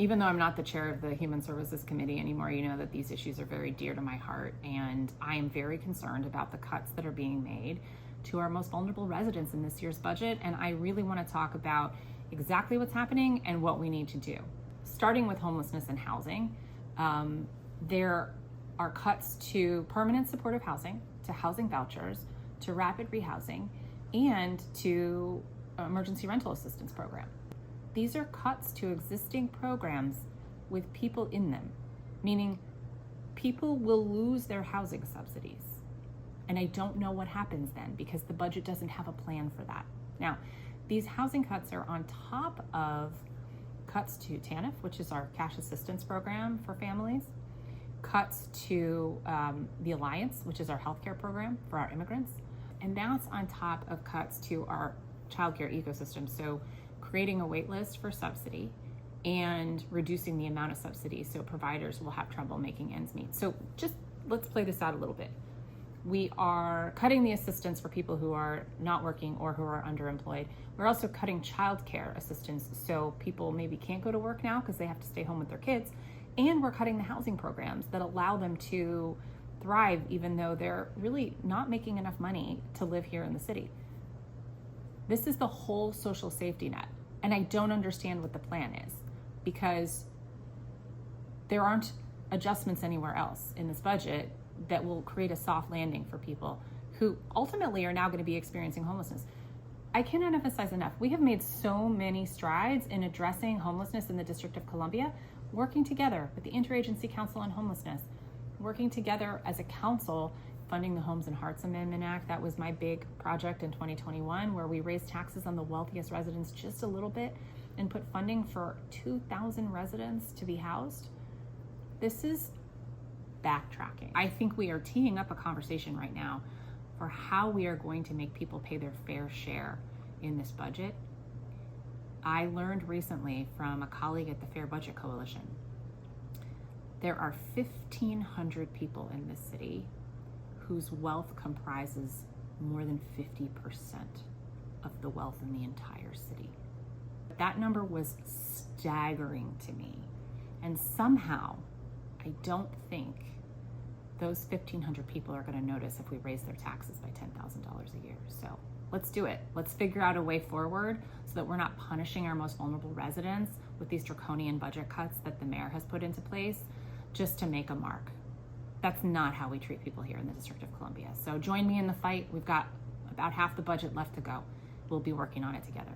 Even though I'm not the chair of the Human Services Committee anymore, you know that these issues are very dear to my heart, and I am very concerned about the cuts that are being made to our most vulnerable residents in this year's budget, and I really want to talk about exactly what's happening and what we need to do. Starting with homelessness and housing, there are cuts to permanent supportive housing, to housing vouchers, to rapid rehousing, and to emergency rental assistance program. These are cuts to existing programs with people in them, meaning people will lose their housing subsidies. And I don't know what happens then because the budget doesn't have a plan for that. Now, these housing cuts are on top of cuts to TANF, which is our cash assistance program for families, cuts to the Alliance, which is our healthcare program for our immigrants, and that's on top of cuts to our childcare ecosystem. So creating a wait list for subsidy and reducing the amount of subsidy so providers will have trouble making ends meet. So just let's play this out a little bit. We are cutting the assistance for people who are not working or who are underemployed. We're also cutting childcare assistance so people maybe can't go to work now because they have to stay home with their kids. And we're cutting the housing programs that allow them to thrive even though they're really not making enough money to live here in the city. This is the whole social safety net. And I don't understand what the plan is because there aren't adjustments anywhere else in this budget that will create a soft landing for people who ultimately are now going to be experiencing homelessness. I cannot emphasize enough. We have made so many strides in addressing homelessness in the District of Columbia, working together with the Interagency Council on Homelessness, working together as a council, funding the Homes and Hearts Amendment Act. That was my big project in 2021, where we raised taxes on the wealthiest residents just a little bit and put funding for 2,000 residents to be housed. This is backtracking. I think we are teeing up a conversation right now for how we are going to make people pay their fair share in this budget. I learned recently from a colleague at the Fair Budget Coalition, there are 1,500 people in this city whose wealth comprises more than 50% of the wealth in the entire city. That number was staggering to me. And somehow, I don't think those 1,500 people are going to notice if we raise their taxes by $10,000 a year. So let's do it. Let's figure out a way forward so that we're not punishing our most vulnerable residents with these draconian budget cuts that the mayor has put into place just to make a mark. That's not how we treat people here in the District of Columbia. So join me in the fight. We've got about half the budget left to go. We'll be working on it together.